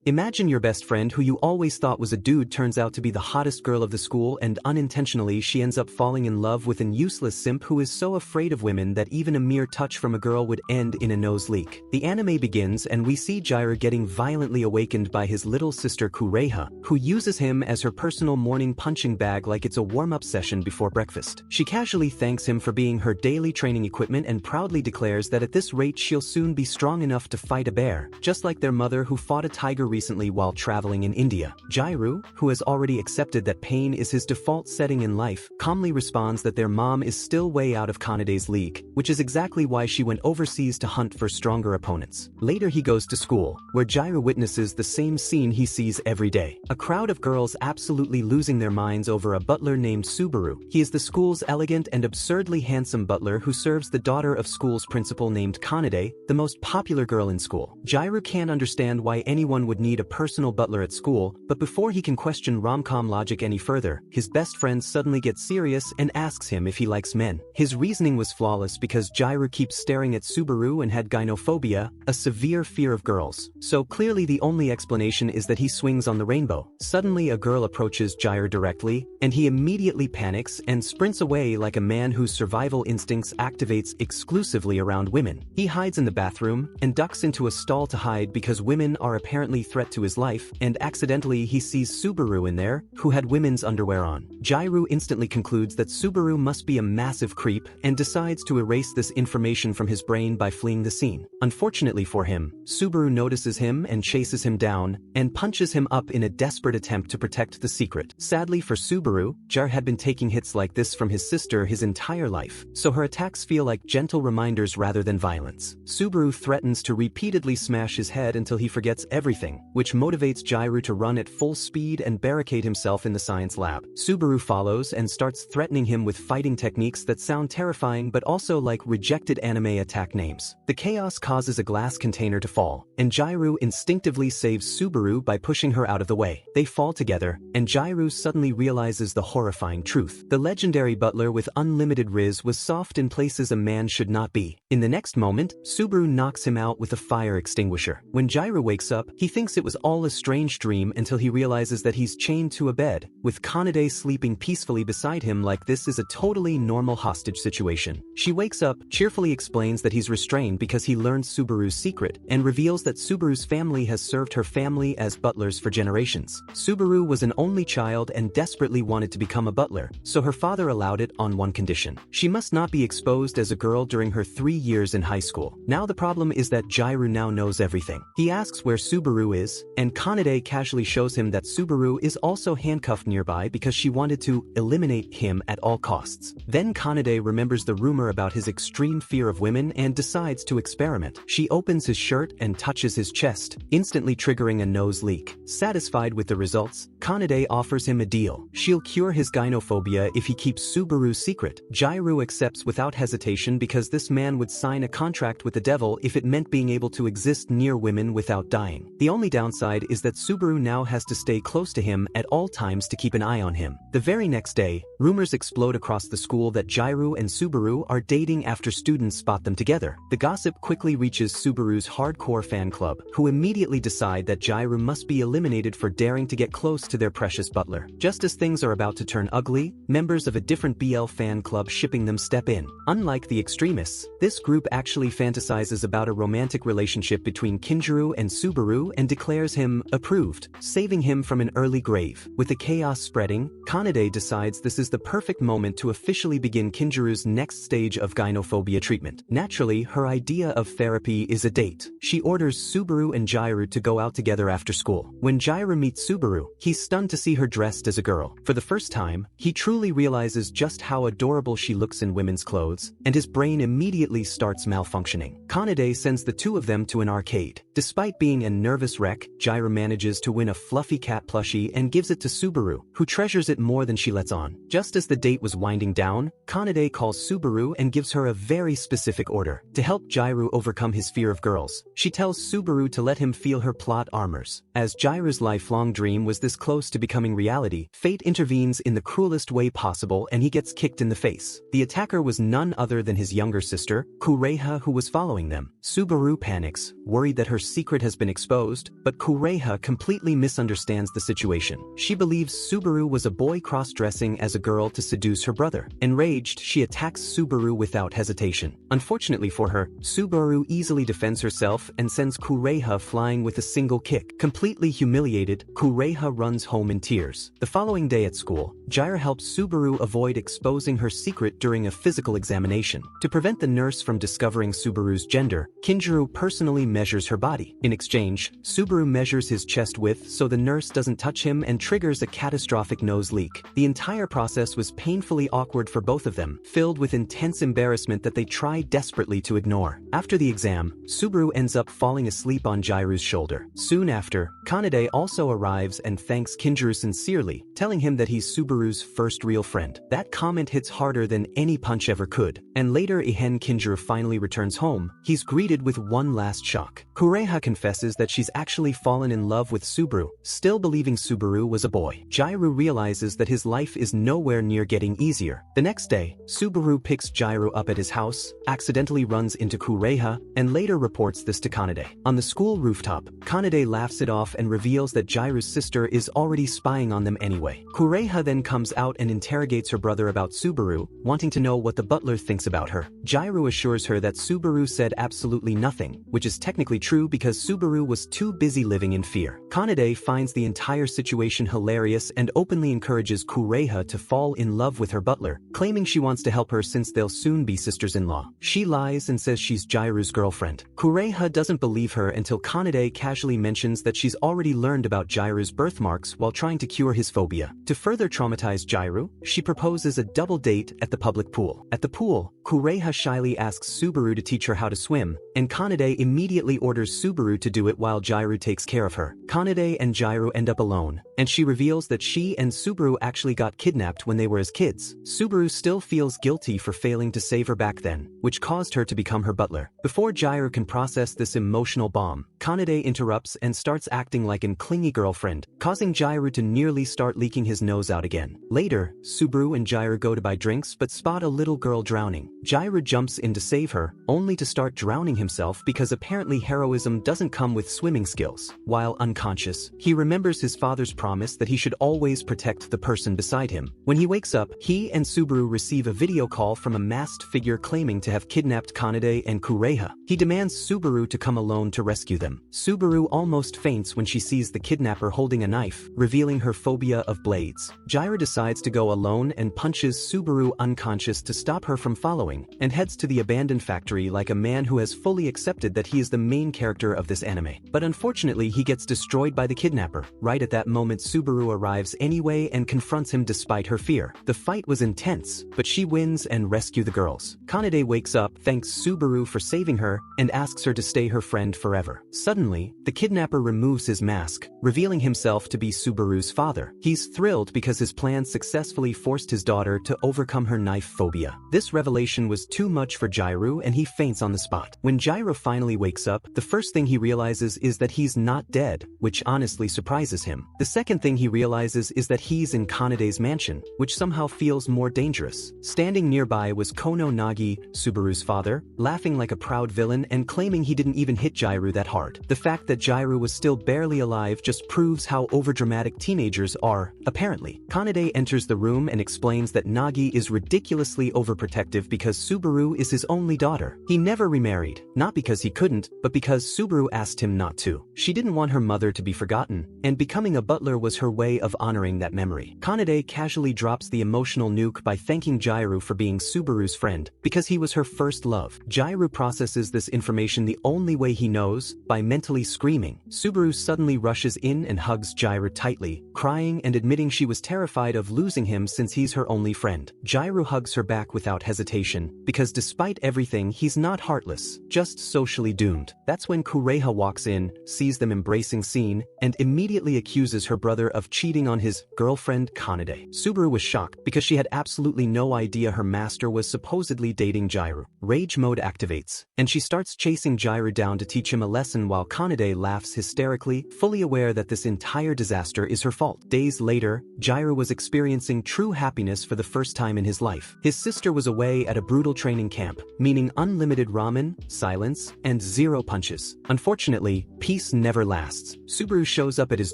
Imagine your best friend who you always thought was a dude turns out to be the hottest girl of the school, and unintentionally she ends up falling in love with an useless simp who is so afraid of women that even a mere touch from a girl would end in a nose leak. The anime begins and we see Gyro getting violently awakened by his little sister Kureha, who uses him as her personal morning punching bag like it's a warm-up session before breakfast. She casually thanks him for being her daily training equipment and proudly declares that at this rate she'll soon be strong enough to fight a bear, just like their mother who fought a tiger recently while traveling in India. Gyro, who has already accepted that pain is his default setting in life, calmly responds that their mom is still way out of Kanade's league, which is exactly why she went overseas to hunt for stronger opponents. Later he goes to school, where Gyro witnesses the same scene he sees every day. A crowd of girls absolutely losing their minds over a butler named Subaru. He is the school's elegant and absurdly handsome butler who serves the daughter of school's principal named Kanade, the most popular girl in school. Gyro can't understand why anyone would need a personal butler at school, but before he can question rom-com logic any further, his best friend suddenly gets serious and asks him if he likes men. His reasoning was flawless because Gyro keeps staring at Subaru and had gynophobia, a severe fear of girls. So clearly the only explanation is that he swings on the rainbow. Suddenly a girl approaches Gyro directly, and he immediately panics and sprints away like a man whose survival instincts activates exclusively around women. He hides in the bathroom and ducks into a stall to hide because women are apparently a threat to his life, and accidentally he sees Subaru in there, who had women's underwear on. Gyro instantly concludes that Subaru must be a massive creep and decides to erase this information from his brain by fleeing the scene. Unfortunately for him, Subaru notices him and chases him down and punches him up in a desperate attempt to protect the secret. Sadly for Subaru, Gyro had been taking hits like this from his sister his entire life, so her attacks feel like gentle reminders rather than violence. Subaru threatens to repeatedly smash his head until he forgets everything, which motivates Gyro to run at full speed and barricade himself in the science lab. Subaru follows and starts threatening him with fighting techniques that sound terrifying but also like rejected anime attack names. The chaos causes a glass container to fall, and Gyro instinctively saves Subaru by pushing her out of the way. They fall together, and Gyro suddenly realizes the horrifying truth. The legendary butler with unlimited RIZZ was soft in places a man should not be. In the next moment, Subaru knocks him out with a fire extinguisher. When Gyro wakes up, he thinks it was all a strange dream until he realizes that he's chained to a bed, with Kanade sleeping peacefully beside him like this is a totally normal hostage situation. She wakes up, cheerfully explains that he's restrained because he learned Subaru's secret, and reveals that Subaru's family has served her family as butlers for generations. Subaru was an only child and desperately wanted to become a butler, so her father allowed it on one condition. She must not be exposed as a girl during her 3 years in high school. Now the problem is that Gyro now knows everything. He asks where Subaru is, and Kanade casually shows him that Subaru is also handcuffed nearby because she wanted to eliminate him at all costs. Then Kanade remembers the rumor about his extreme fear of women and decides to experiment. She opens his shirt and touches his chest, instantly triggering a nose leak. Satisfied with the results, Kanade offers him a deal. She'll cure his gynophobia if he keeps Subaru's secret. Gyro accepts without hesitation because this man would sign a contract with the devil if it meant being able to exist near women without dying. The only downside is that Subaru now has to stay close to him at all times to keep an eye on him. The very next day, rumors explode across the school that Gyro and Subaru are dating after students spot them together. The gossip quickly reaches Subaru's hardcore fan club, who immediately decide that Gyro must be eliminated for daring to get close to their precious butler. Just as things are about to turn ugly, members of a different BL fan club shipping them step in. Unlike the extremists, this group actually fantasizes about a romantic relationship between Kinjirou and Subaru and declares him approved, saving him from an early grave. With the chaos spreading, Kanade decides this is the perfect moment to officially begin Kinjirou's next stage of gynophobia treatment. Naturally, her idea of therapy is a date. She orders Subaru and Gyro to go out together after school. When Gyro meets Subaru, he's stunned to see her dressed as a girl. For the first time, he truly realizes just how adorable she looks in women's clothes, and his brain immediately starts malfunctioning. Kanade sends the two of them to an arcade. Despite being a nervous wreck, Gyro manages to win a fluffy cat plushie and gives it to Subaru, who treasures it more than she lets on. Just as the date was winding down, Kanade calls Subaru and gives her a very specific order. To help Gyro overcome his fear of girls, she tells Subaru to let him feel her plot armors. As Gyro's lifelong dream was this close to becoming reality, fate intervenes in the cruelest way possible and he gets kicked in the face. The attacker was none other than his younger sister, Kureha, who was following them. Subaru panics, worried that her secret has been exposed, but Kureha completely misunderstands the situation. She believes Subaru was a boy cross-dressing as a girl to seduce her brother. Enraged, she attacks Subaru without hesitation. Unfortunately for her, Subaru easily defends herself and sends Kureha flying with a single kick. Completely humiliated, Kureha runs home in tears. The following day at school, Gyro helps Subaru avoid exposing her secret during a physical examination. To prevent the nurse from discovering Subaru's gender, Kinjirou personally measures her body. In exchange, Subaru measures his chest width so the nurse doesn't touch him and triggers a catastrophic nose leak. The entire process was painfully awkward for both of them, filled with intense embarrassment that they try desperately to ignore. After the exam, Subaru ends up falling asleep on Gyru's shoulder. Soon after, Kanade also arrives and thanks Kinjirou sincerely, telling him that he's Subaru's first real friend. That comment hits harder than any punch ever could. And later Ihen Kinjirou finally returns home, he's greeted with one last shock. Kureha confesses that she's actually fallen in love with Subaru, still believing Subaru was a boy. Gyro realizes that his life is nowhere near getting easier. The next day, Subaru picks Gyro up at his house, accidentally runs into Kureha, and later reports this to Kanade. On the school rooftop, Kanade laughs it off and reveals that Gyro's sister is already spying on them anyway. Kureha then comes out and interrogates her brother about Subaru, wanting to know what the butler thinks about her. Gyro assures her that Subaru said absolutely nothing, which is technically true because Subaru was too busy living in fear. Kanade finds the entire situation hilarious and openly encourages Kureha to fall in love with her butler, claiming she wants to help her since they'll soon be sisters-in-law. She lies and says she's Gyru's girlfriend. Kureha doesn't believe her until Kanade casually mentions that she's already learned about Gyru's birthmarks while trying to cure his phobia. To further traumatize Gyru, she proposes a double date at the public pool. At the pool, Kureha shyly asks Subaru to teach her how to swim, and Kanade immediately orders Subaru to do it while Gyru takes care of her. Kanade and Gyru end up alone, and she reveals that she and Subaru actually got kidnapped when they were as kids. Subaru still feels guilty for failing to save her back then, which caused her to become her butler. Before Gyru can process this emotional bomb, Kanade interrupts and starts acting like an clingy girlfriend, causing Gyru to nearly start leaking his nose out again. Later, Subaru and Gyru go to buy drinks but spot a little girl drowning. Gyru jumps in to save her, only to start drowning himself because apparently heroism doesn't come with swimming skills. While unconscious, he remembers his father's promise that he should always protect the person beside him. When he wakes up, he and Subaru receive a video call from a masked figure claiming to have kidnapped Kanade and Kureha. He demands Subaru to come alone to rescue them. Subaru almost faints when she sees the kidnapper holding a knife, revealing her phobia of blades. Gyru decides to go alone and punches Subaru unconscious to stop her from following, and heads to the abandoned factory like a man who has fully accepted that he is the main character of this anime. But unfortunately, he gets destroyed by the kidnapper. Right at that moment, Subaru arrives anyway and confronts him despite her fear. The fight was intense, but she wins and rescues the girls. Kanade wakes up, thanks Subaru for saving her, and asks her to stay her friend forever. Suddenly, the kidnapper removes his mask, revealing himself to be Subaru's father. He's thrilled because his plan successfully forced his daughter to overcome her knife phobia. This revelation was too much for Gyru and he faints on the spot. When Gyru finally wakes up, the first thing he realizes is that he's not dead, which honestly surprises him. The second thing he realizes is that he's in Kanade's mansion, which somehow feels more dangerous. Standing nearby was Kono Nagi, Subaru's father, laughing like a proud villain and claiming he didn't even hit Gyru that hard. The fact that Gyru was still barely alive just proves how overdramatic teenagers are, apparently. Kanade enters the room and explains that Nagi is ridiculously overprotective because Subaru is his only daughter. He never remarried, not because he couldn't, but because Subaru asked him not to. She didn't want her mother to be forgotten, and becoming a butler was her way of honoring that memory. Kanade casually drops the emotional nuke by thanking Gyru for being Subaru's friend, because he was her first love. Gyru processes this information the only way he knows, by mentally screaming. Subaru suddenly rushes in and hugs Gyru tightly, crying and admitting she was terrified of losing him since he's her only friend. Gyru hugs her back without hesitation, because despite everything he's not heartless, just socially doomed. That's when Kureha walks in, sees them embracing scene, and immediately accuses her brother of cheating on his girlfriend Kanade. Subaru was shocked because she had absolutely no idea her master was supposedly dating Gyru. Rage mode activates, and she starts chasing Gyru down to teach him a lesson while Kanade laughs hysterically, fully aware that this entire disaster is her fault. Days later, Gyru was experiencing true happiness for the first time in his life. His sister was away at a brutal training camp, meaning unlimited ramen, silence, and zero punches. Unfortunately, peace this never lasts. Subaru shows up at his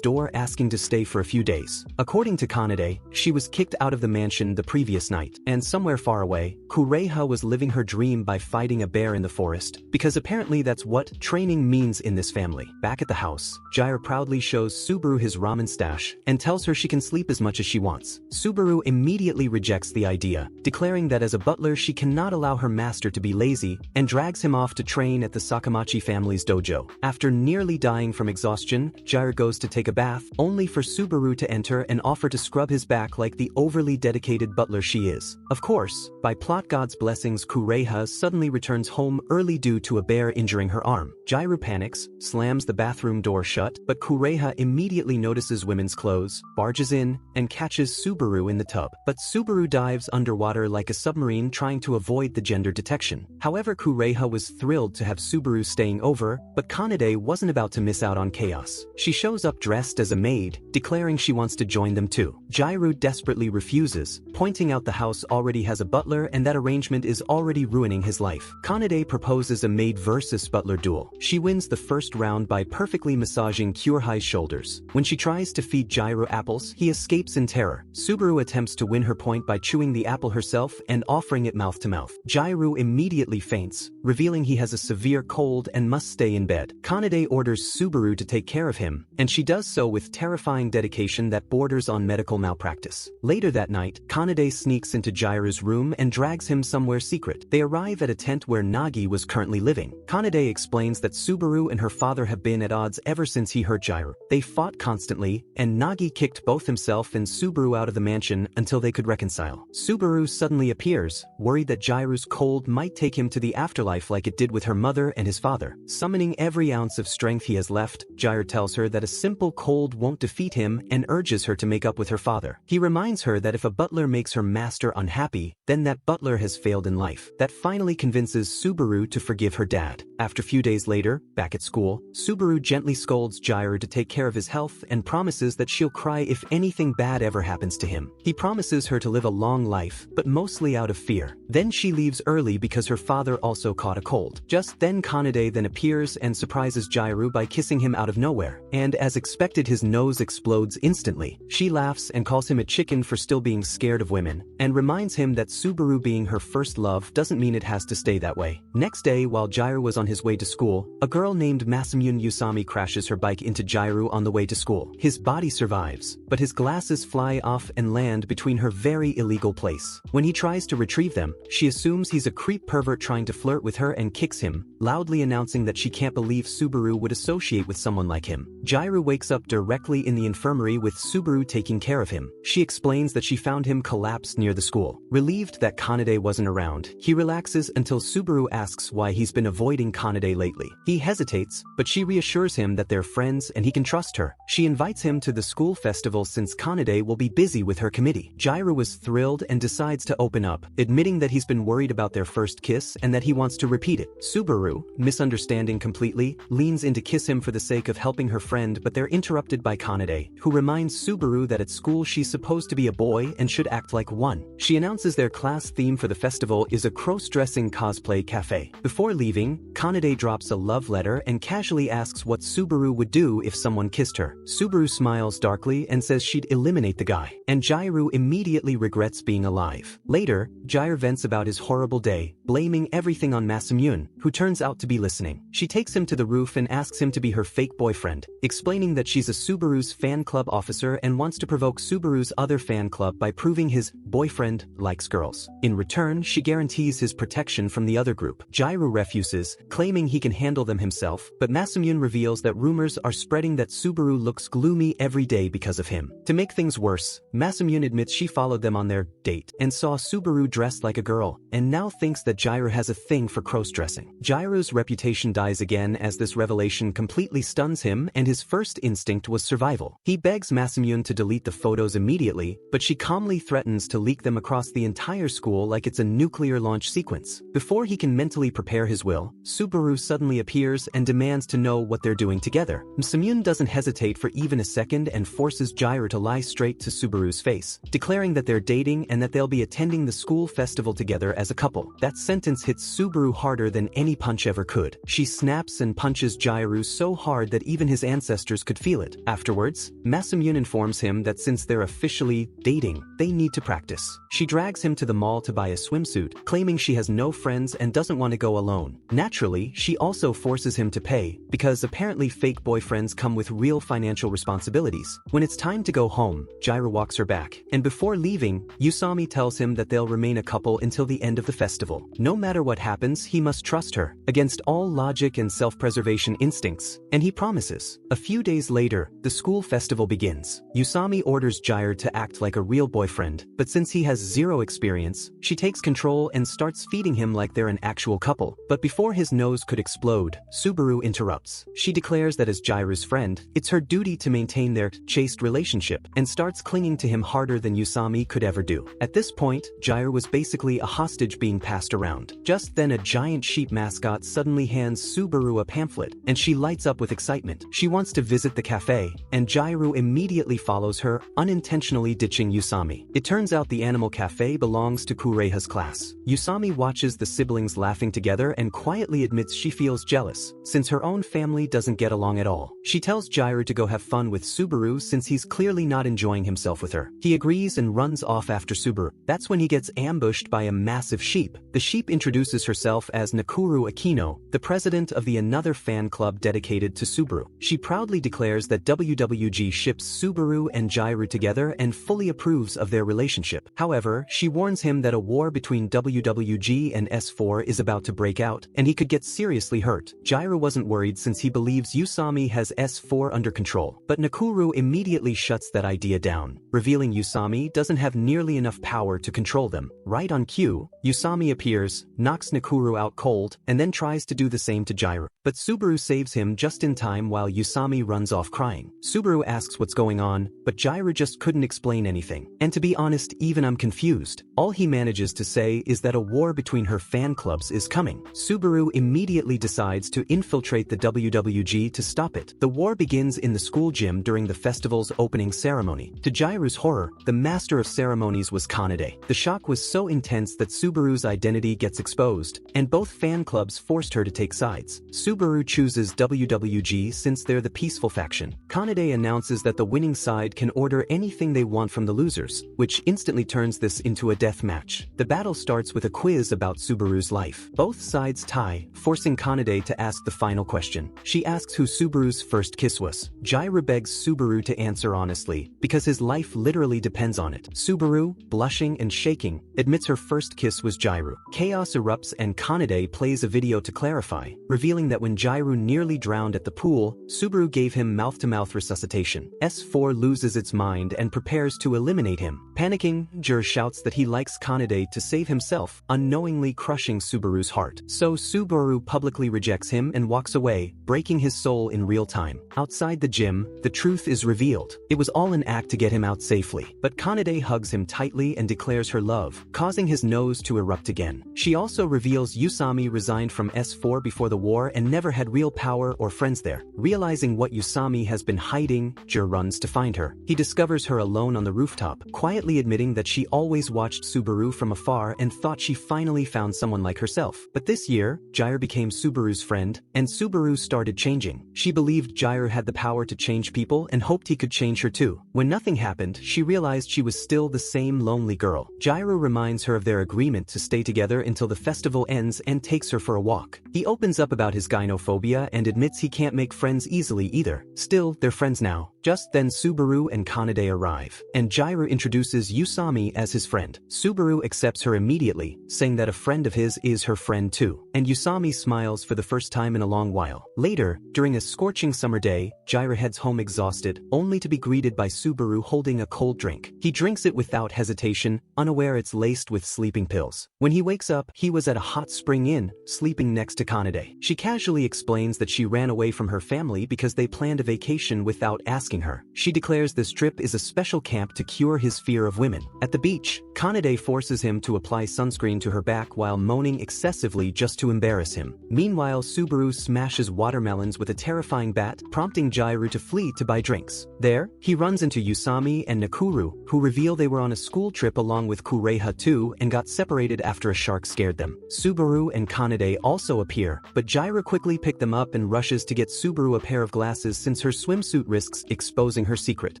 door asking to stay for a few days. According to Kanade, she was kicked out of the mansion the previous night, and somewhere far away, Kureha was living her dream by fighting a bear in the forest, because apparently that's what training means in this family. Back at the house, Gyro proudly shows Subaru his ramen stash and tells her she can sleep as much as she wants. Subaru immediately rejects the idea, declaring that as a butler she cannot allow her master to be lazy, and drags him off to train at the Sakamachi family's dojo. After nearly dying from exhaustion, Gyro goes to take a bath, only for Subaru to enter and offer to scrub his back like the overly dedicated butler she is. Of course, by plot god's blessings, Kureha suddenly returns home early due to a bear injuring her arm. Gyro panics, slams the bathroom door shut, but Kureha immediately notices women's clothes, barges in, and catches Subaru in the tub. But Subaru dives underwater like a submarine, trying to avoid the gender detection. However, Kureha was thrilled to have Subaru staying over, but Kanade wasn't about to miss out on chaos. She shows up dressed as a maid, declaring she wants to join them too. Gyro desperately refuses, pointing out the house already has a butler and that arrangement is already ruining his life. Kanade proposes a maid versus butler duel. She wins the first round by perfectly massaging Kurehai's shoulders. When she tries to feed Gyro apples, he escapes in terror. Subaru attempts to win her point by chewing the apple herself and offering it mouth to mouth. Gyro immediately faints, revealing he has a severe cold and must stay in bed. Kanade orders Subaru to take care of him, and she does so with terrifying dedication that borders on medical malpractice. Later that night, Kanade sneaks into Gyro's room and drags him somewhere secret. They arrive at a tent where Nagi was currently living. Kanade explains that Subaru and her father have been at odds ever since he hurt Gyro. They fought constantly, and Nagi kicked both himself and Subaru out of the mansion until they could reconcile. Subaru suddenly appears, worried that Gyro's cold might take him to the afterlife like it did with her mother and his father. Summoning every ounce of strength he has left, Gyro tells her that a simple cold won't defeat him and urges her to make up with her father. He reminds her that if a butler makes her master unhappy, then that butler has failed in life. That finally convinces Subaru to forgive her dad. After a few days later, back at school, Subaru gently scolds Gyro to take care of his health and promises that she'll cry if anything bad ever happens to him. He promises her to live a long life, but mostly out of fear. Then she leaves early because her father also caught a cold. Just then Kanade then appears and surprises Gyro by kissing him out of nowhere, and as expected his nose explodes instantly. She laughs and calls him a chicken for still being scared of women, and reminds him that Subaru being her first love doesn't mean it has to stay that way. Next day, while Gyro was on his way to school, a girl named Masamune Yusami crashes her bike into Gyro on the way to school. His body survives, but his glasses fly off and land between her very illegal place. When he tries to retrieve them, she assumes he's a creep pervert trying to flirt with her and kicks him, loudly announcing that she can't believe Subaru would associate with someone like him. Gyro wakes up directly in the infirmary with Subaru taking care of him. She explains that she found him collapsed near the school. Relieved that Kanade wasn't around, he relaxes until Subaru asks why he's been avoiding Kanade lately. He hesitates, but she reassures him that they're friends and he can trust her. She invites him to the school festival since Kanade will be busy with her committee. Gyro is thrilled and decides to open up, admitting that he's been worried about their first kiss and that he wants to repeat it. Subaru, misunderstanding completely, leans in to kiss him for the sake of helping her friend, but they're interrupted by Kanade, who reminds Subaru that at school she's supposed to be a boy and should act like one. She announces their class theme for the festival is a cross-dressing cosplay cafe. Before leaving, Kanade drops a love letter and casually asks what Subaru would do if someone kissed her. Subaru smiles darkly and says she'd eliminate the guy, and Gyro immediately regrets being alive. Later, Gyro vents about his horrible day, blaming everything on Masamune, who turns out to be listening. She takes him to the roof and asks him to be her fake boyfriend, explaining that she's a Subaru's fan club officer and wants to provoke Subaru's other fan club by proving his boyfriend likes girls. In return, she guarantees his protection from the other group. Gyro refuses, claiming he can handle them himself, but Masamune reveals that rumors are spreading that Subaru looks gloomy every day because of him. To make things worse, Masamune admits she followed them on their date and saw Subaru dressed like a girl, and now thinks that Gyro has a thing for cross-dressing. Gyro's reputation dies again as this revelation completely stuns him, and his first instinct was survival. He begs Masamune to delete the photos immediately, but she calmly threatens to leak them across the entire school like it's a nuclear launch sequence. Before he can mentally prepare his will, Subaru suddenly appears and demands to know what they're doing together. Masamune doesn't hesitate for even a second and forces Gyro to lie straight to Subaru's face, declaring that they're dating and that they'll be attending the school festival together as a couple. That sentence hits Subaru harder than any punch ever could. She snaps and punches Gyru so hard that even his ancestors could feel it. Afterwards, Masamune informs him that since they're officially dating, they need to practice. She drags him to the mall to buy a swimsuit, claiming she has no friends and doesn't want to go alone. Naturally, she also forces him to pay, because apparently fake boyfriends come with real financial responsibilities. When it's time to go home, Gyru walks her back, and before leaving, Usami tells him that they'll remain a couple until the end of the festival. No matter what happens, he must trust her, against all logic and self-preservation instincts, and he promises. A few days later, the school festival begins. Usami orders Gyru to act like a real boyfriend, but since he has zero experience, she takes control and starts feeding him like they're an actual couple. But before his nose could explode, Subaru interrupts. She declares that as Gyru's friend, it's her duty to maintain their chaste relationship, and starts clinging to him harder than Usami could ever do. At this point, Gyru was basically a hostage being passed around. Just then a giant sheep mascot suddenly hands Subaru a pamphlet, and she lights up with excitement. She wants to visit the cafe, and Gyru immediately follows her, unintentionally ditching Usami. It turns out the animal cafe belongs to Kureha's class. Usami watches the siblings laughing together and quietly admits she feels jealous, since her own family doesn't get along at all. She tells Gyru to go have fun with Subaru since he's clearly not enjoying himself with her. He agrees and runs off after Subaru. That's when he gets ambushed by a massive sheep. The sheep introduces herself as Nakuru Akino, the president of the another fan club dedicated to Subaru. She proudly declares that WWG ships Subaru and Gyru together and fully approves of their relationship. However, she warns him that a war between WWG and S4 is about to break out, and he could get seriously hurt. Gyru wasn't worried since he believes Usami has S4 under control, but Nakuru immediately shuts that idea down, revealing Usami doesn't have nearly enough power to control them. Right on cue, Usami appears, knocks Nakuru out cold, and then tries to do the same to Gyru. But Subaru saves him just in time while Usami runs off crying. Subaru asks what's going on, but Gyru just couldn't explain anything. And to be honest, even I'm confused. All he manages to say is that a war between her fan clubs is coming. Subaru immediately decides to infiltrate the WWG to stop it. The war begins in the school gym during the festival's opening ceremony. To Gyru's horror, the master of ceremonies was Kanade. The shock was so intense that Subaru's identity gets exposed, and both fan clubs forced her to take sides. Subaru chooses WWG since they're the peaceful faction. Kanade announces that the winning side can order anything they want from the losers, which instantly turns this into a death match. The battle starts with a quiz about Subaru's life. Both sides tie, forcing Kanade to ask the final question. She asks who Subaru's first kiss was. Gyru begs Subaru to answer honestly, because his life literally depends on it. Subaru, blushing and shaking, admits her first kiss was Gyru. Chaos erupts and Kanade plays a video to clarify, revealing that when Gyru nearly drowned at the pool, Subaru gave him mouth-to-mouth resuscitation. S4 loses its mind and prepares to eliminate him. Panicking, Jur shouts that he likes Kanade to save himself, unknowingly crushing Subaru's heart. So Subaru publicly rejects him and walks away, breaking his soul in real time. Outside the gym, the truth is revealed. It was all an act to get him out safely. But Kanade hugs him tightly and declares her love, causing his nose to erupt again. She also reveals Usami resigned from S4 before the war and never had real power or friends there. Realizing what Usami has been hiding, Jur runs to find her. He discovers her alone on the rooftop, quietly admitting that she always watched Subaru from afar and thought she finally found someone like herself. But this year, Gyru became Subaru's friend, and Subaru started changing. She believed Gyru had the power to change people and hoped he could change her too. When nothing happened, she realized she was still the same lonely girl. Gyru reminds her of their agreement to stay together until the festival ends and takes her for a walk. He opens up about his gynophobia and admits he can't make friends easily either. Still, they're friends now. Just then Subaru and Kanade arrive, and Gyru introduces Usami as his friend. Subaru accepts her immediately, saying that a friend of his is her friend too, and Usami smiles for the first time in a long while. Later, during a scorching summer day, Gyru heads home exhausted, only to be greeted by Subaru holding a cold drink. He drinks it without hesitation, unaware it's laced with sleeping pills. When he wakes up, he was at a hot spring inn, sleeping next to Kanade. She casually explains that she ran away from her family because they planned a vacation without asking asking her. She declares this trip is a special camp to cure his fear of women. At the beach, Kanade forces him to apply sunscreen to her back while moaning excessively just to embarrass him. Meanwhile, Subaru smashes watermelons with a terrifying bat, prompting Gyru to flee to buy drinks. There, he runs into Yusami and Nakuru, who reveal they were on a school trip along with Kureha too and got separated after a shark scared them. Subaru and Kanade also appear, but Gyru quickly picks them up and rushes to get Subaru a pair of glasses since her swimsuit risks exposing her secret.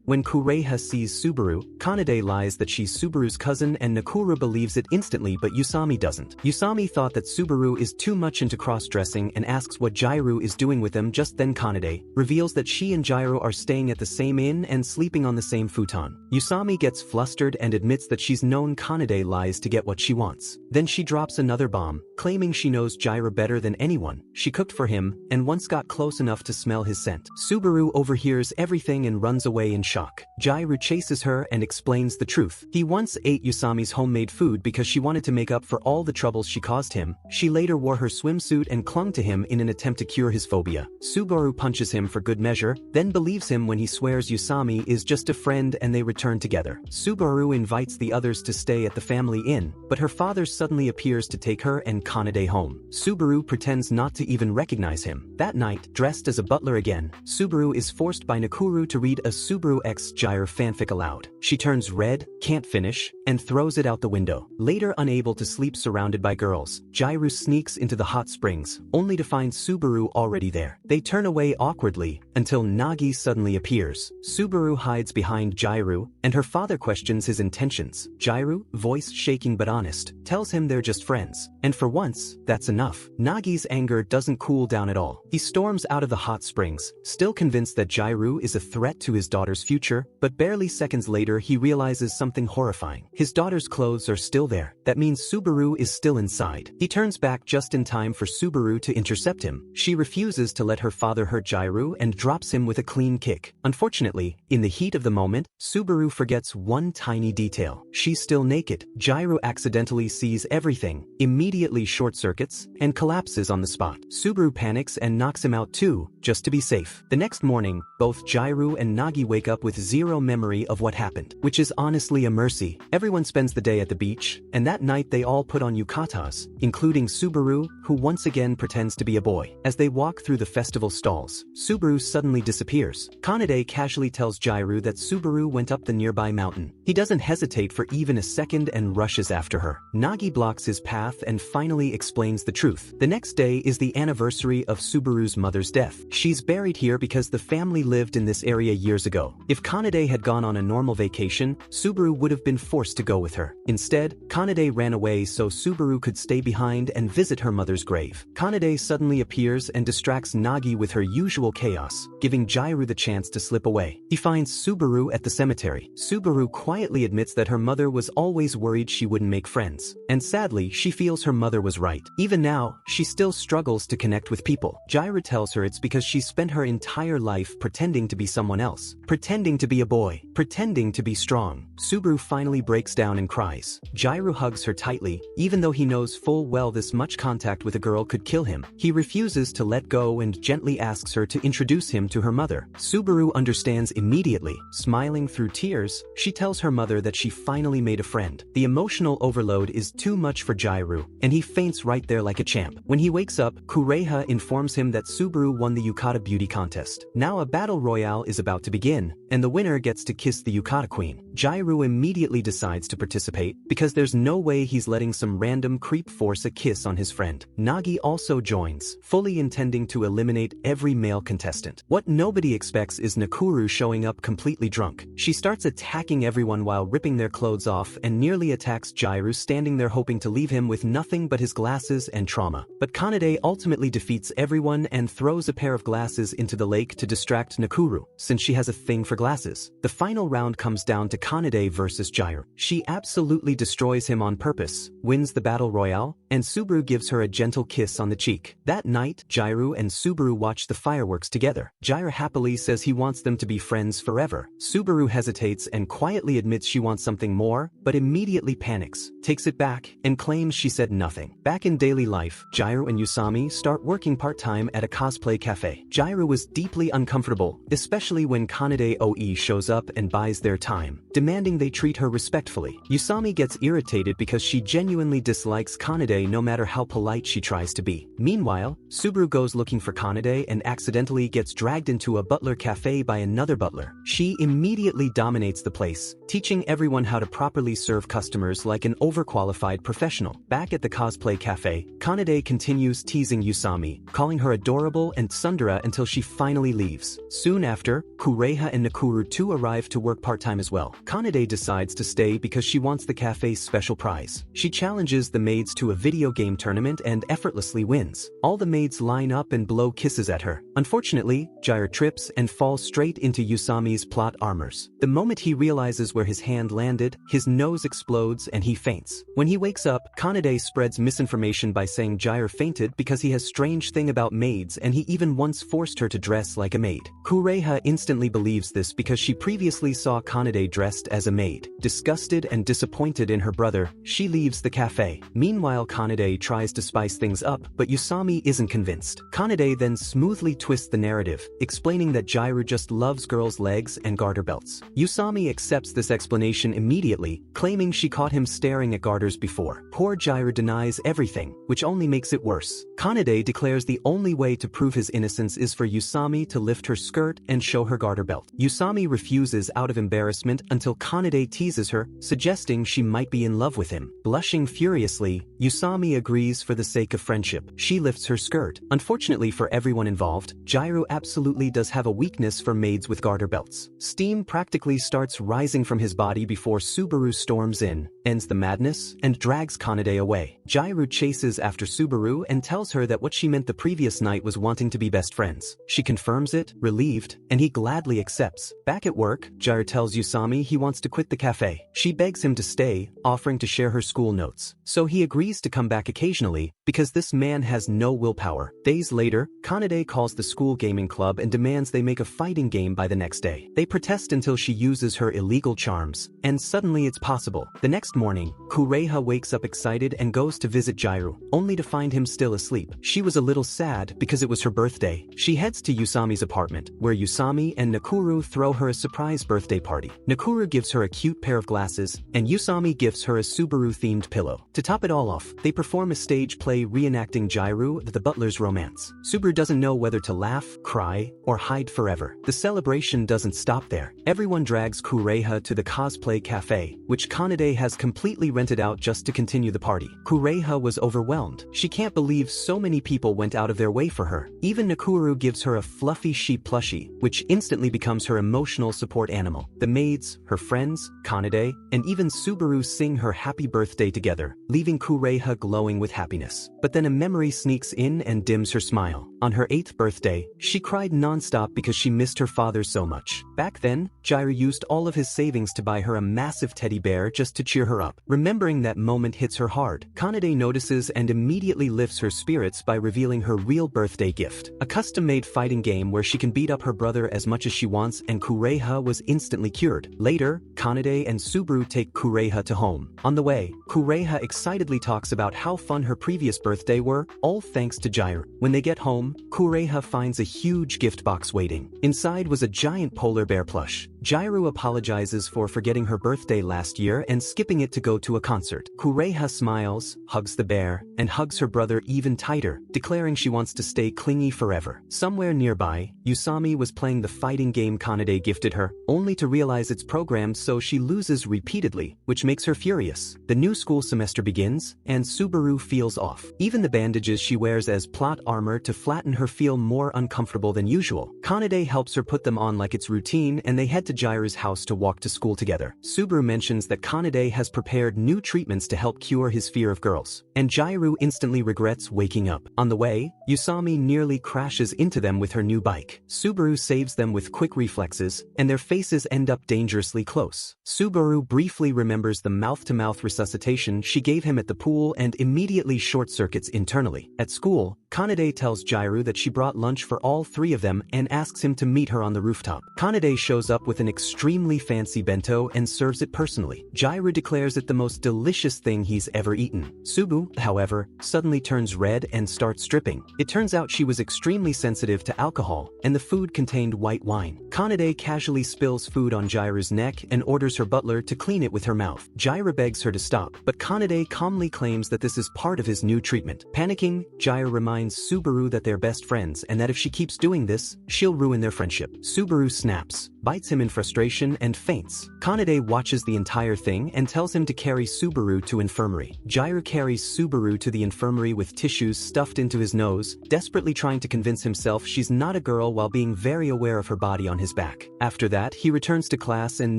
When Kureha sees Subaru, Kanade lies that she's Subaru's cousin and Nakuru believes it instantly, but Yusami doesn't. Yusami thought that Subaru is too much into cross-dressing and asks what Gyru is doing with them. Just then Kanade reveals that she and Gyru are staying at the same inn and sleeping on the same futon. Yusami gets flustered and admits that she's known Kanade lies to get what she wants. Then she drops another bomb, claiming she knows Gyru better than anyone. She cooked for him and once got close enough to smell his scent. Subaru overhears everything and runs away in shock. Gyru chases her and explains the truth. He once ate Yusami's homemade food because she wanted to make up for all the troubles she caused him. She later wore her swimsuit and clung to him in an attempt to cure his phobia. Subaru punches him for good measure, then believes him when he swears Yusami is just a friend and they return together. Subaru invites the others to stay at the family inn, but her father suddenly appears to take her and Kanade home. Subaru pretends not to even recognize him. That night, dressed as a butler again, Subaru is forced by Nakuru to read a Subaru x Gyru fanfic aloud. She turns red, can't finish, and throws it out the window. Later unable to sleep surrounded by girls, Gyru sneaks into the hot springs, only to find Subaru already there. They turn away awkwardly, until Nagi suddenly appears. Subaru hides behind Gyru, and her father questions his intentions. Gyru, voice shaking but honest, tells him they're just friends. And for once, that's enough. Nagi's anger doesn't cool down at all. He storms out of the hot springs, still convinced that Gyru is a threat to his daughter's future, but barely seconds later he realizes something horrifying. His daughter's clothes are still there. That means Subaru is still inside. He turns back just in time for Subaru to intercept him. She refuses to let her father hurt Gyru and drops him with a clean kick. Unfortunately, in the heat of the moment, Subaru forgets one tiny detail. She's still naked. Gyru accidentally sees everything, immediately short-circuits, and collapses on the spot. Subaru panics and knocks him out too, just to be safe. The next morning, both Gyru and Nagi wake up with zero memory of what happened, which is honestly a mercy. Everyone spends the day at the beach, and that night they all put on yukatas, including Subaru, who once again pretends to be a boy. As they walk through the festival stalls, Subaru suddenly disappears. Kanade casually tells Gyru that Subaru went up the nearby mountain. He doesn't hesitate for even a second and rushes after her. Nagi blocks his path and finally explains the truth. The next day is the anniversary of Subaru's mother's death. She's buried here because the family lived in this area years ago. If Kanade had gone on a normal vacation, Subaru would have been forced to go with her. Instead, Kanade ran away so Subaru could stay behind and visit her mother's grave. Kanade suddenly appears and distracts Nagi with her usual chaos, giving Gyru the chance to slip away. He finds Subaru at the cemetery. Subaru quietly admits that her mother was always worried she wouldn't make friends, and sadly, she feels her mother was right. Even now, she still struggles to connect with people. Gyru tells her it's because she spent her entire life pretending to be someone else, pretending to be a boy, pretending to be strong. Subaru finally breaks down and cries. Gyru hugs her tightly, even though he knows full well this much contact with a girl could kill him. He refuses to let go and gently asks her to introduce him to her mother. Subaru understands immediately. Smiling through tears, she tells her mother that she finally made a friend. The emotional overload is too much for Gyru, and he faints right there like a champ. When he wakes up, Kureha informs him that Subaru won the Yukata beauty contest. Now a battle royale is about to begin, and the winner gets to kiss the Yukata queen. Gyru immediately decides to participate, because there's no way he's letting some random creep force a kiss on his friend. Nagi also joins, fully intending to eliminate every male contestant. What nobody expects is Nakuru showing up completely drunk. She starts attacking everyone while ripping their clothes off and nearly attacks Gyru standing there hoping to leave him with nothing but his glasses and trauma. But Kanade ultimately defeats everyone and throws a pair of glasses into the lake to distract Nakuru, since she has a thing for glasses. The final round comes down to Kanade versus Gyru. She absolutely destroys him on purpose, wins the battle royale, and Subaru gives her a gentle kiss on the cheek. That night, Gyru and Subaru watch the fireworks together. Gyru happily says he wants them to be friends forever. Subaru hesitates and quietly admits she wants something more, but immediately panics, takes it back, and claims she said nothing. Back in daily life, Gyru and Yusami start working part-time at a cosplay cafe. Gyru was deeply uncomfortable, especially especially when Kanade OE shows up and buys their time, demanding they treat her respectfully. Yusami gets irritated because she genuinely dislikes Kanade no matter how polite she tries to be. Meanwhile, Subaru goes looking for Kanade and accidentally gets dragged into a butler cafe by another butler. She immediately dominates the place, teaching everyone how to properly serve customers like an overqualified professional. Back at the Cosplay cafe, Kanade continues teasing Yusami, calling her adorable and tsundere until she finally leaves. Soon after, Kureha and Nakuru too arrive to work part-time as well. Kanade decides to stay because she wants the cafe's special prize. She challenges the maids to a video game tournament and effortlessly wins. All the maids line up and blow kisses at her. Unfortunately, Gyre trips and falls straight into Yusami's plot armors. The moment he realizes where his hand landed, his nose explodes and he faints. When he wakes up, Kanade spreads misinformation by saying Gyre fainted because he has strange thing about maids and he even once forced her to dress like a maid. Kureha instantly believes this because she previously saw Kanade dressed as a maid. Disgusted and disappointed in her brother, she leaves the cafe. Meanwhile, Kanade tries to spice things up, but Yusami isn't convinced. Kanade then smoothly twists the narrative, explaining that Gyru just loves girls' legs and garter belts. Yusami accepts this explanation immediately, claiming she caught him staring at garters before. Poor Gyru denies everything, which only makes it worse. Kanade declares the only way to prove his innocence is for Yusami to lift her skirt and show her garter belt. Yusami refuses out of embarrassment until Kanade teases her, suggesting she might be in love with him. Blushing furiously, Yusami agrees for the sake of friendship. She lifts her skirt. Unfortunately for everyone involved, Gyru absolutely does have a weakness for maids with garter belts. Steam practically starts rising from his body before Subaru storms in, ends the madness, and drags Kanade away. Gyru chases after Subaru and tells her that what she meant the previous night was wanting to be best friends. She confirms it, relieved, and he gladly accepts. Back at work, Gyru tells Yusami he wants to quit the cafe. She begs him to stay, offering to share her school notes. So he agrees to come back occasionally, because this man has no willpower. Days later, Kanade calls the school gaming club and demands they make a fighting game by the next day. They protest until she uses her illegal charms, and suddenly it's possible. The next morning, Kureha wakes up excited and goes to visit Gyru, only to find him still asleep. She was a little sad because it was her birthday. She heads to Yusami's apartment, where Yusami and Nakuru throw her a surprise birthday party. Nakuru gives her a cute pair of glasses, and Yusami gifts her a Subaru-themed pillow. To top it all off, they perform a stage play reenacting Gyru, the butler's romance. Subaru doesn't know whether to laugh, cry, or hide forever. The celebration doesn't stop there. Everyone drags Kureha to the Cosplay cafe, which Kanade has completely rented out just to continue the party. Kureha was overwhelmed. She can't believe so many people went out of their way for her. Even Nakuru gives her a fluffy sheep plushie, which instantly becomes her emotional support animal. The maids, her friends, Kanade, and even Subaru sing her happy birthday together, leaving Kureha glowing with happiness. But then a memory sneaks in and dims her smile. On her 8th birthday, she cried non-stop because she missed her father so much. Back then, Gyru used all of his savings to buy her a massive teddy bear just to cheer her up. Remembering that moment hits her hard. Kanade notices and immediately lifts her spirits by revealing her real birthday gift. A custom-made fighting game where she can beat up her brother as much as she wants, and Kureha was instantly cured. Later, Kanade and Subaru take Kureha to home. On the way, Kureha excitedly talks about how fun her previous birthday were, all thanks to Gyru. When they get home, Kureha finds a huge gift box waiting. Inside was a giant polar bear plush. Gyru apologizes for forgetting her birthday last year and skipping it to go to a concert. Kureha smiles, hugs the bear, and hugs her brother even tighter, declaring she wants to stay clingy forever. Somewhere nearby, Yusami was playing the fighting game Kanade gifted her, only to realize it's programmed so she loses repeatedly, which makes her furious. The new school semester begins, and Subaru feels off. Even the bandages she wears as plot armor to flatten her feel more uncomfortable than usual. Kanade helps her put them on like it's routine, and they head to Gyru's house to walk to school together. Subaru mentions that Kanade has prepared new treatments to help cure his fear of girls, and Gyru instantly regrets waking up. On the way, Yusami nearly crashes into them with her new bike. Subaru saves them with quick reflexes, and their faces end up dangerously close. Subaru briefly remembers the mouth-to-mouth resuscitation she gave him at the pool and immediately short-circuits internally. At school, Kanade tells Gyru that she brought lunch for all three of them and asks him to meet her on the rooftop. Kanade shows up with an extremely fancy bento and serves it personally. Gyro declares it the most delicious thing he's ever eaten. Subu, however, suddenly turns red and starts stripping. It turns out she was extremely sensitive to alcohol, and the food contained white wine. Kanade casually spills food on Gyro's neck and orders her butler to clean it with her mouth. Gyro begs her to stop, but Kanade calmly claims that this is part of his new treatment. Panicking, Gyro reminds Subaru that they're best friends and that if she keeps doing this, she'll ruin their friendship. Subaru snaps, bites him in frustration, and faints. Kanade watches the entire thing and tells him to carry Subaru to infirmary. Gyro carries Subaru to the infirmary with tissues stuffed into his nose, desperately trying to convince himself she's not a girl while being very aware of her body on his back. After that, he returns to class and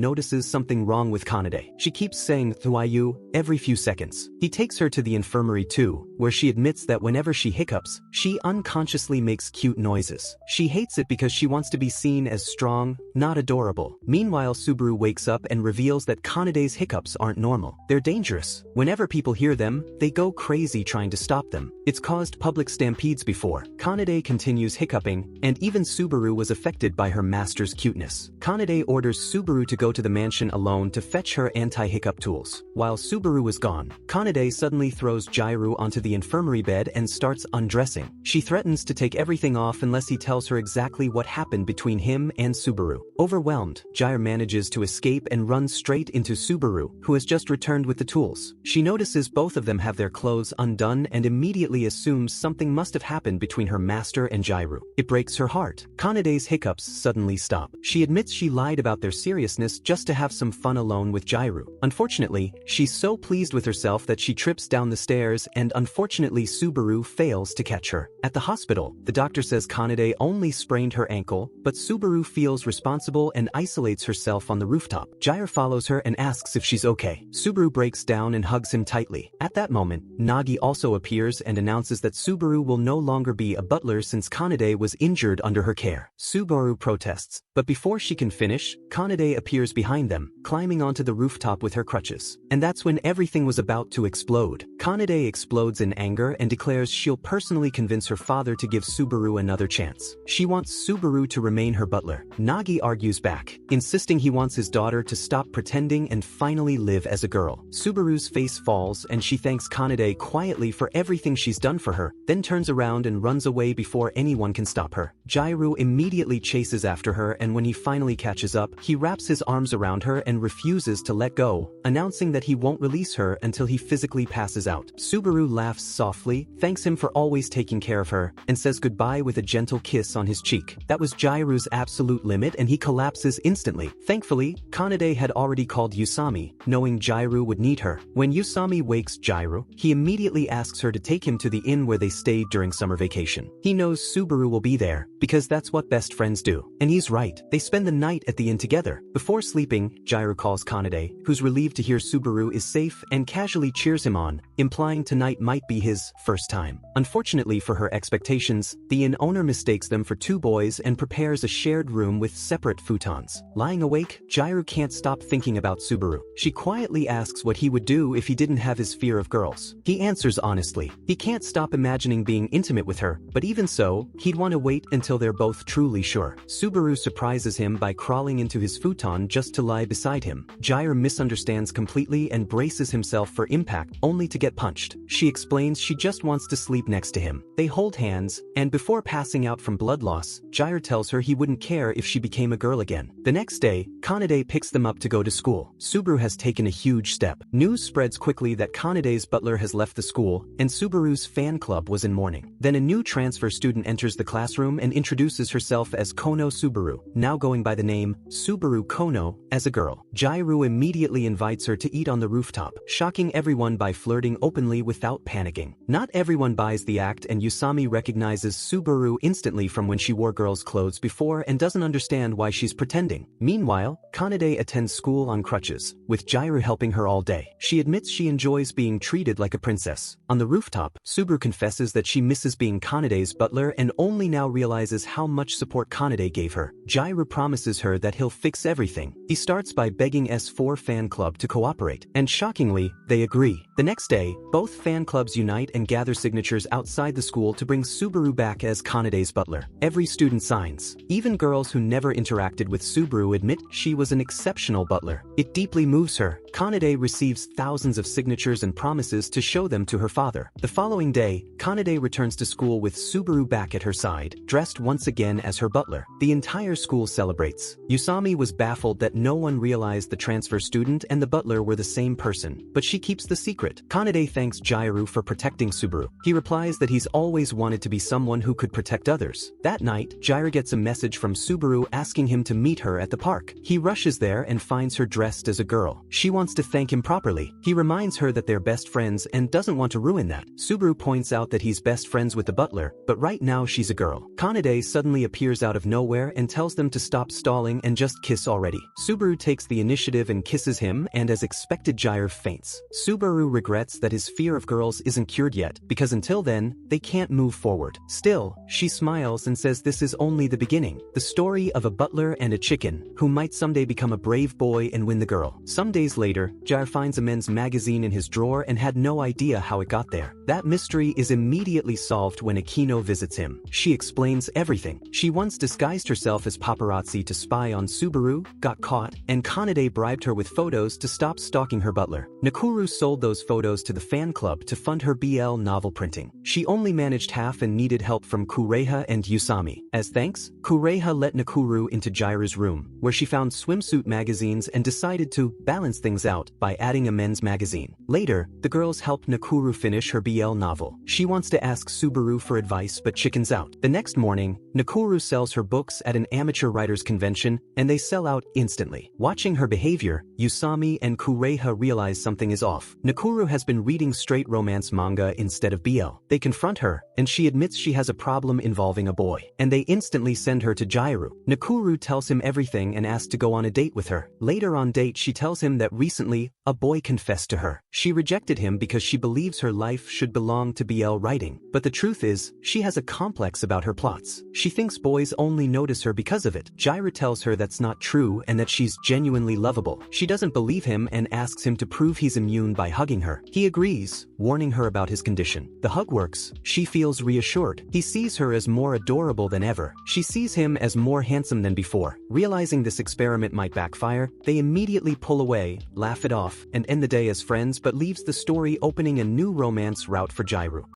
notices something wrong with Kanade. She keeps saying "Thuayu" every few seconds. He takes her to the infirmary too, where she admits that whenever she hiccups, she unconsciously makes cute noises. She hates it because she wants to be seen as strong, not adorable. Meanwhile, Subaru wakes up and reveals that Kanade's hiccups aren't normal. They're dangerous. Whenever people hear them, they go crazy trying to stop them. It's caused public stampedes before. Kanade continues hiccuping, and even Subaru was affected by her master's cuteness. Kanade orders Subaru to go to the mansion alone to fetch her anti-hiccup tools. While Subaru was gone, Kanade suddenly throws Gyro onto the infirmary bed and starts undressing. She threatens to take everything off unless he tells her exactly what happened between him and Subaru. Overwhelmed, Gyro manages to escape and runs straight into Subaru, who has just returned with the tools. She notices both of them have their clothes undone and immediately assumes something must have happened between her master and Gyro. It breaks her heart. Kanade's hiccups suddenly stop. She admits she lied about their seriousness just to have some fun alone with Gyro. Unfortunately, she's so pleased with herself that she trips down the stairs, and unfortunately Subaru fails to catch her. At the hospital, the doctor says Kanade only sprained her ankle, but Subaru feels responsible and isolates herself on the rooftop. Gyro follows her and asks if she's okay. Subaru breaks down and hugs him tightly. At that moment, Nagi also appears and announces that Subaru will no longer be a butler since Kanade was injured under her care. Subaru protests, but before she can finish, Kanade appears behind them, climbing onto the rooftop with her crutches. And that's when everything was about to explode. Kanade explodes in anger and declares she'll personally convince her father to give Subaru another chance. She wants Subaru to remain her butler. Nagi argues back, insisting he wants his daughter to stop pretending and finally live as a girl. Subaru's face falls and she thanks Kanade quietly for everything she's done for her, then turns around and runs away before anyone can stop her. Gyro immediately chases after her, and when he finally catches up, he wraps his arms around her and refuses to let go, announcing that he won't release her until he physically passes out. Subaru laughs softly, thanks him for always taking care of her, and says goodbye with a gentle kiss on his cheek. That was Gyro's absolute limit and he collapses instantly. Thankfully, Kanade had already called Usami, knowing Gyro would need her. When Usami wakes Gyro, he immediately asks her to take him to the inn where they stayed during summer vacation. He knows Subaru will be there, because that's what best friends do. And he's right. They spend the night at the inn together. Before sleeping, Gyro calls Kanade, who's relieved to hear Subaru is safe, and casually cheers him on, implying tonight might be his first time. Unfortunately for her expectations, the inn owner mistakes them for two boys and prepares a shared room with separate futons. Lying awake, Gyro can't stop thinking about Subaru. She quietly asks what he would do if he didn't have his fear of girls. He answers honestly. He can't stop imagining being intimate with her, but even so, he'd want to wait until they're both truly sure. Subaru surprises him by crawling into his futon just to lie beside him. Gyro misunderstands completely and braces himself for impact, only to get punched. She explains she just wants to sleep next to him. They hold hands, and before passing out from blood loss, Gyro tells her he wouldn't care if she became a girl again. The next day, Kanade picks them up to go to school. Subaru has taken a huge step. News spreads quickly that Kanade's butler has left the school, and Subaru's fan club was in mourning. Then a new transfer student enters the classroom and introduces herself as Kono Subaru, now going by the name Subaru Kono, as a girl. Gyro immediately invites her to eat on the rooftop, shocking everyone by flirting openly without panicking. Not everyone buys the act, and Usami recognizes Subaru instantly from when she wore girls' clothes before and doesn't understand why she's pretending. Meanwhile, Kanade attends school on crutches, with Gyro helping her all day. She admits she enjoys being treated like a princess. On the rooftop, Subaru confesses that she misses being Kanade's butler and only now realizes how much support Kanade gave her. Gyro promises her that he'll fix everything. He starts by begging S4 fan club to cooperate, and shockingly, they agree. The next day, both fan clubs unite and gather signatures outside the school to bring Subaru back as Kanade's butler. Every student signs. Even girls who never interacted with Subaru Subaru admit she was an exceptional butler. It deeply moves her. Kanade receives thousands of signatures and promises to show them to her father. The following day, Kanade returns to school with Subaru back at her side, dressed once again as her butler. The entire school celebrates. Yusami was baffled that no one realized the transfer student and the butler were the same person, but she keeps the secret. Kanade thanks Gyru for protecting Subaru. He replies that he's always wanted to be someone who could protect others. That night, Gyru gets a message from Subaru asking him to meet her at the park. He rushes there and finds her dressed as a girl. She wants to thank him properly. He reminds her that they're best friends and doesn't want to ruin that. Subaru points out that he's best friends with the butler, but right now she's a girl. Kanade suddenly appears out of nowhere and tells them to stop stalling and just kiss already. Subaru takes the initiative and kisses him, and as expected, Gyru faints. Subaru regrets that his fear of girls isn't cured yet, because until then, they can't move forward. Still, she smiles and says this is only the beginning. The story of a butler and a chicken, who might someday become a brave boy and win the girl. Some days later, Gyru finds a men's magazine in his drawer and had no idea how it got there. That mystery is immediately solved when Akino visits him. She explains everything. She once disguised herself as paparazzi to spy on Subaru, got caught, and Kanade bribed her with photos to stop stalking her butler. Nakuru sold those photos to the fan club to fund her BL novel printing. She only managed half and needed help from Kureha and Yusami. As thanks, Kureha let Nakuru into Gyru's room, where she found swimsuit magazines and decided to balance things out by adding a men's magazine. Later, the girls help Nakuru finish her BL novel. She wants to ask Subaru for advice but chickens out. The next morning, Nakuru sells her books at an amateur writers convention and they sell out instantly. Watching her behavior, Yusami and Kureha realize something is off. Nakuru has been reading straight romance manga instead of BL. They confront her, and she admits she has a problem involving a boy, and they instantly send her to Gyru. Nakuru tells him everything and asks to go on a date with her. Later on date, she tells him that recently, a boy confessed to her. She rejected him because she believes her life should belong to BL writing. But the truth is, she has a complex about her plots. She thinks boys only notice her because of it. Gyru tells her that's not true and that she's genuinely lovable. She doesn't believe him and asks him to prove he's immune by hugging her. He agrees, warning her about his condition. The hug works. She feels reassured. He sees her as more adorable than ever. She sees him as more handsome than before. Realizing this experiment might backfire, they immediately pull away, laugh it off, and end the day as friends, but leaves the story opening a new romance route for Gyru.